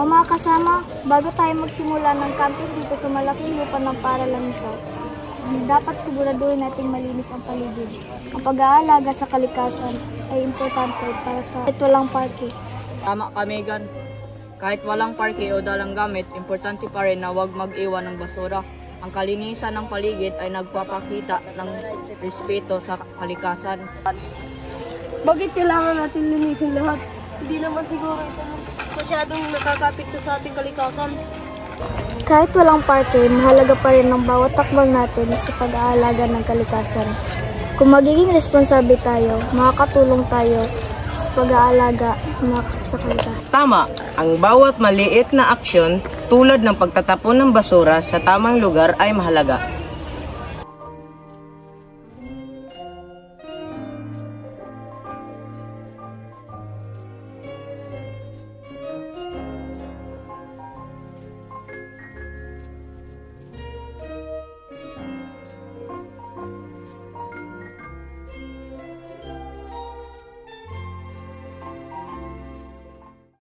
O mga kasama, bago tayo magsimula ng camping dito sa malaking lupa ng paaralan nito, dapat siguraduhin nating malinis ang paligid. Ang pag-aalaga sa kalikasan ay importante para sa kahit walang parke. Tama ka, Megan. Kahit walang parke o dalang gamit, importante pa rin na huwag mag-iwan ng basura. Ang kalinisan ng paligid ay nagpapakita ng respeto sa kalikasan. Bakit kailangan natin linisin lahat? Hindi naman siguro ito masyadong nakakapekto sa ating kalikasan. Kahit walang parke, mahalaga pa rin ang bawat takbang natin sa pag-aalaga ng kalikasan. Kung magiging responsable tayo, makakatulong tayo sa pag-aalaga sa kalikasan. Tama, ang bawat maliit na aksyon tulad ng pagtatapon ng basura sa tamang lugar ay mahalaga.